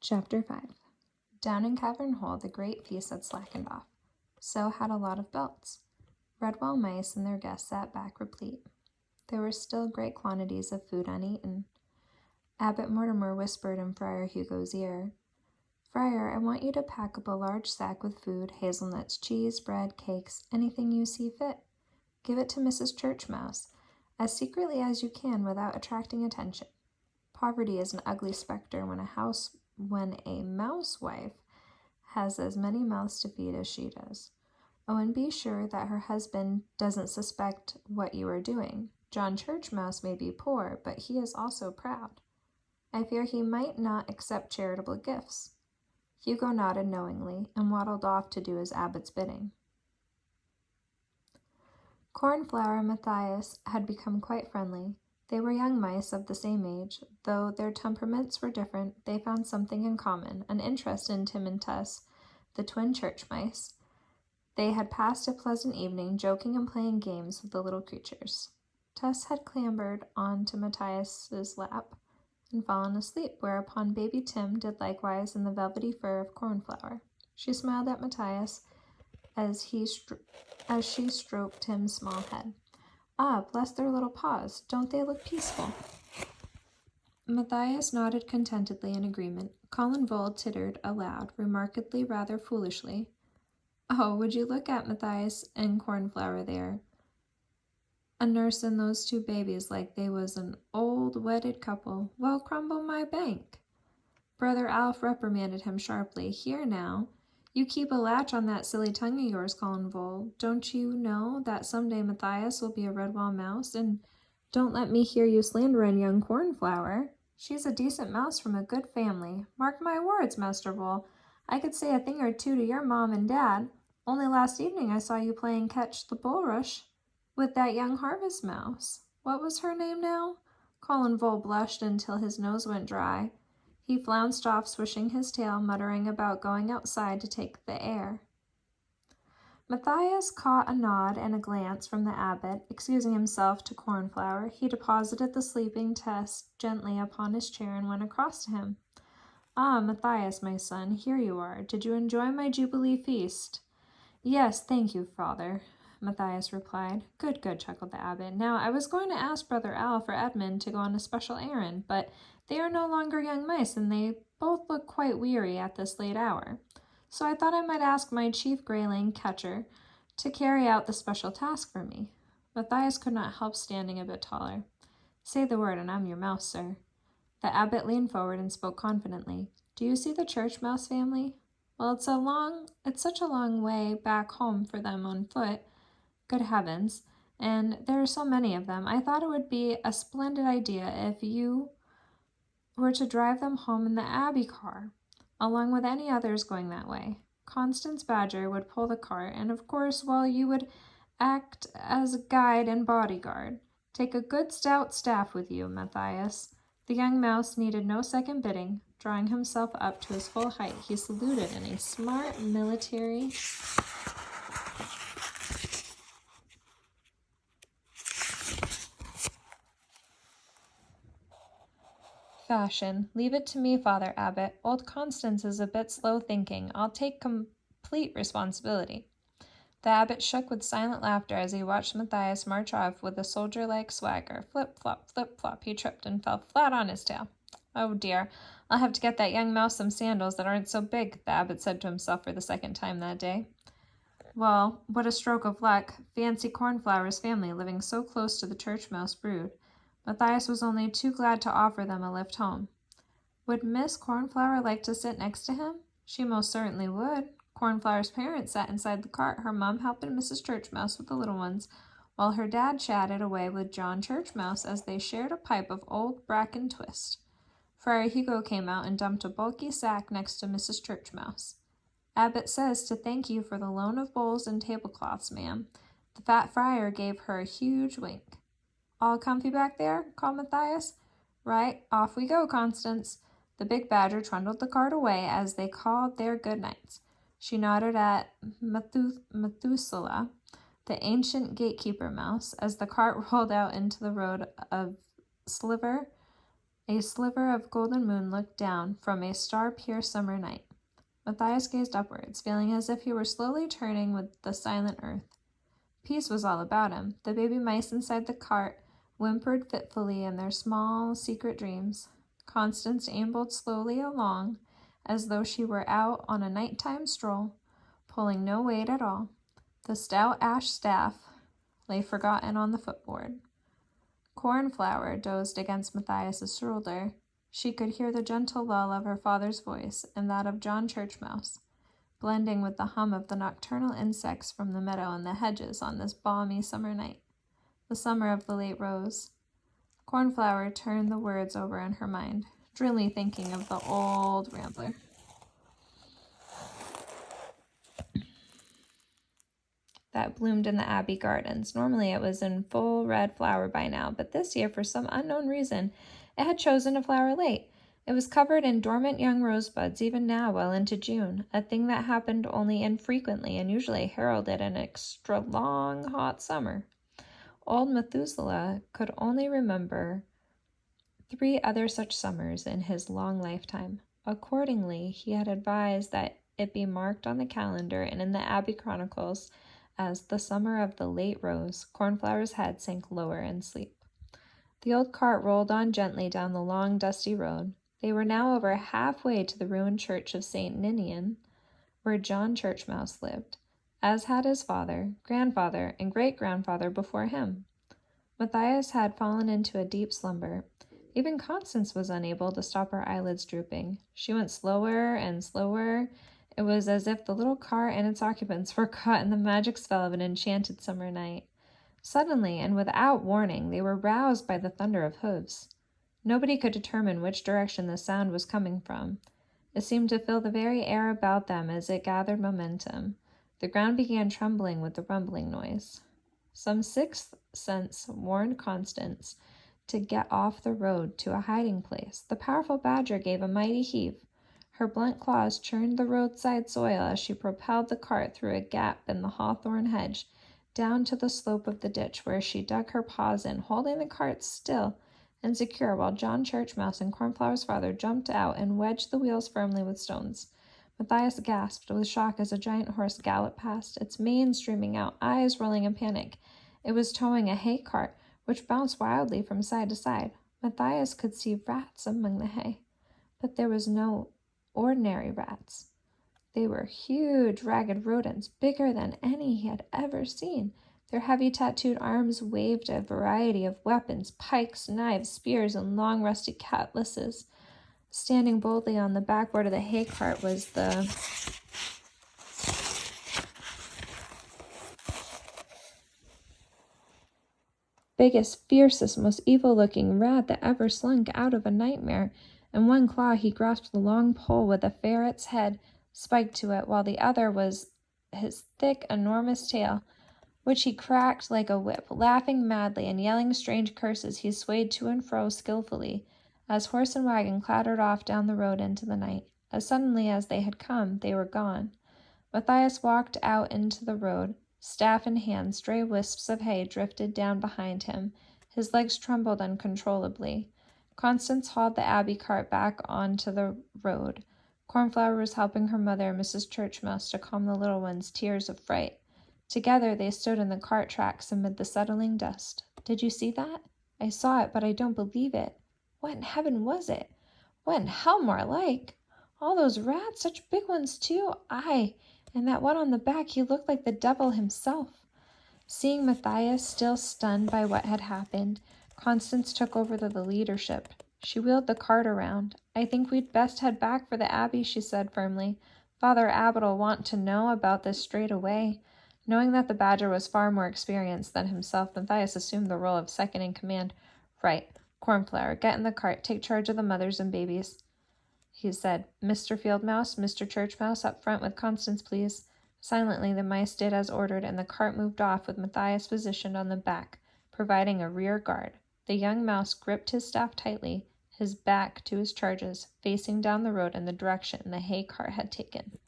Chapter 5. Down in Cavern Hole the great feast had slackened off. So had a lot of belts. Redwall mice and their guests sat back replete. There were still great quantities of food uneaten. Abbot Mortimer whispered in Friar Hugo's ear, "Friar, I want you to pack up a large sack with food, hazelnuts, cheese, bread, cakes, anything you see fit. Give it to Mrs. Church Mouse, as secretly as you can without attracting attention. Poverty is an ugly specter when a mousewife has as many mouths to feed as she does. Oh, and be sure that her husband doesn't suspect what you are doing. John Church Mouse may be poor, but he is also proud. I fear he might not accept charitable gifts." Hugo nodded knowingly and waddled off to do his abbot's bidding. Cornflower and Matthias had become quite friendly. They were young mice of the same age. Though their temperaments were different, they found something in common, an interest in Tim and Tess, the twin church mice. They had passed a pleasant evening joking and playing games with the little creatures. Tess had clambered onto Matthias's lap and fallen asleep, whereupon baby Tim did likewise in the velvety fur of Cornflower. She smiled at Matthias as she stroked Tim's small head. "Ah, bless their little paws. Don't they look peaceful?" Matthias nodded contentedly in agreement. Colin Vole tittered aloud, remarkably rather foolishly. "Oh, would you look at Matthias and Cornflower there, a nursin' those two babies like they was an old wedded couple. Well, crumble my bank." Brother Alf reprimanded him sharply. "Here now, you keep a latch on that silly tongue of yours, Colin Vole. Don't you know that some day Matthias will be a Redwall mouse? And don't let me hear you slandering young Cornflower. She's a decent mouse from a good family. Mark my words, Master Vole. I could say a thing or two to your mom and dad. Only last evening I saw you playing catch the bulrush with that young harvest mouse. What was her name now?" Colin Vole blushed until his nose went dry. He flounced off, swishing his tail, muttering about going outside to take the air. Matthias caught a nod and a glance from the abbot. Excusing himself to Cornflower, he deposited the sleeping Tess gently upon his chair and went across to him. "Ah, Matthias, my son, here you are. Did you enjoy my Jubilee feast?" "Yes, thank you, father," Matthias replied. Good, chuckled the abbot. "Now, I was going to ask Brother Alf or Edmund to go on a special errand, but they are no longer young mice, and they both look quite weary at this late hour. So I thought I might ask my chief grayling catcher to carry out the special task for me." Matthias could not help standing a bit taller. "Say the word, and I'm your mouse, sir." The abbot leaned forward and spoke confidently. "Do you see the church mouse family? Well, it's such a long way back home for them on foot. Good heavens, and there are so many of them. I thought it would be a splendid idea if you were to drive them home in the Abbey car, along with any others going that way. Constance Badger would pull the cart, and of course, well, you would act as guide and bodyguard. Take a good stout staff with you, Matthias." The young mouse needed no second bidding. Drawing himself up to his full height, he saluted in a smart military fashion. "Leave it to me, Father Abbot. Old Constance is a bit slow-thinking. I'll take complete responsibility." The abbot shook with silent laughter as he watched Matthias march off with a soldier-like swagger. Flip-flop, flip-flop, he tripped and fell flat on his tail. "Oh dear, I'll have to get that young mouse some sandals that aren't so big," the abbot said to himself for the second time that day. Well, what a stroke of luck. Fancy Cornflower's family living so close to the church mouse brood. Matthias was only too glad to offer them a lift home. Would Miss Cornflower like to sit next to him? She most certainly would. Cornflower's parents sat inside the cart, her mom helping Mrs. Church Mouse with the little ones, while her dad chatted away with John Church Mouse as they shared a pipe of old bracken twist. Friar Hugo came out and dumped a bulky sack next to Mrs. Church Mouse. "Abbot says to thank you for the loan of bowls and tablecloths, ma'am." The fat friar gave her a huge wink. "All comfy back there?" called Matthias. "Right, off we go, Constance." The big badger trundled the cart away as they called their good nights. She nodded at Methuselah, the ancient gatekeeper mouse, as the cart rolled out into the road of Sliver, A sliver of golden moon looked down from a star-pierced summer night. Matthias gazed upwards, feeling as if he were slowly turning with the silent earth. Peace was all about him. The baby mice inside the cart whimpered fitfully in their small, secret dreams. Constance ambled slowly along, as though she were out on a nighttime stroll, pulling no weight at all. The stout ash staff lay forgotten on the footboard. Cornflower dozed against Matthias's shoulder. She could hear the gentle lull of her father's voice and that of John Churchmouse, blending with the hum of the nocturnal insects from the meadow and the hedges on this balmy summer night, the summer of the late rose. Cornflower turned the words over in her mind, dreamily thinking of the old rambler. That bloomed in the Abbey gardens. Normally it was in full red flower by now, but this year, for some unknown reason, it had chosen to flower late. It was covered in dormant young rosebuds even now well into June, a thing that happened only infrequently and usually heralded an extra long, hot summer. Old Methuselah could only remember 3 other such summers in his long lifetime. Accordingly, he had advised that it be marked on the calendar and in the Abbey chronicles as the summer of the late rose. Cornflower's head sank lower in sleep. The old cart rolled on gently down the long, dusty road. They were now over halfway to the ruined church of St. Ninian, where John Churchmouse lived, as had his father, grandfather, and great-grandfather before him. Matthias had fallen into a deep slumber. Even Constance was unable to stop her eyelids drooping. She went slower and slower. It was as if the little cart and its occupants were caught in the magic spell of an enchanted summer night. Suddenly, and without warning, they were roused by the thunder of hooves. Nobody could determine which direction the sound was coming from. It seemed to fill the very air about them as it gathered momentum. The ground began trembling with the rumbling noise. Some sixth sense warned Constance to get off the road to a hiding place. The powerful badger gave a mighty heave. Her blunt claws churned the roadside soil as she propelled the cart through a gap in the hawthorn hedge, down to the slope of the ditch, where she dug her paws in, holding the cart still and secure, while John Churchmouse and Cornflower's father jumped out and wedged the wheels firmly with stones. Matthias gasped with shock as a giant horse galloped past, its mane streaming out, eyes rolling in panic. It was towing a hay cart, which bounced wildly from side to side. Matthias could see rats among the hay, but there was no ordinary rats. They were huge, ragged rodents, bigger than any he had ever seen. Their heavy tattooed arms waved a variety of weapons, pikes, knives, spears, and long rusty cutlasses. Standing boldly on the backboard of the hay cart was the biggest, fiercest, most evil-looking rat that ever slunk out of a nightmare. In one claw he grasped the long pole with a ferret's head spiked to it, while the other was his thick, enormous tail, which he cracked like a whip. Laughing madly and yelling strange curses, he swayed to and fro skillfully, as horse and wagon clattered off down the road into the night. As suddenly as they had come, they were gone. Matthias walked out into the road. Staff in hand, stray wisps of hay drifted down behind him. His legs trembled uncontrollably. Constance hauled the Abbey cart back onto the road. Cornflower was helping her mother, Mrs. Churchmouse, to calm the little one's tears of fright. Together they stood in the cart tracks amid the settling dust. "Did you see that?" "I saw it, but I don't believe it." "What in heaven was it?" "What in hell, more like." "All those rats, such big ones too." "Aye, and that one on the back, he looked like the devil himself." Seeing Matthias still stunned by what had happened, Constance took over the leadership. She wheeled the cart around. "I think we'd best head back for the Abbey," she said firmly. "Father Abbot'll want to know about this straight away." Knowing that the badger was far more experienced than himself, Matthias assumed the role of second in command. "Right. Cornflower, get in the cart. Take charge of the mothers and babies," he said. "Mr. Fieldmouse, Mr. Churchmouse, up front with Constance, please." Silently the mice did as ordered, and the cart moved off with Matthias positioned on the back, providing a rear guard. The young mouse gripped his staff tightly, his back to his charges, facing down the road in the direction the hay cart had taken.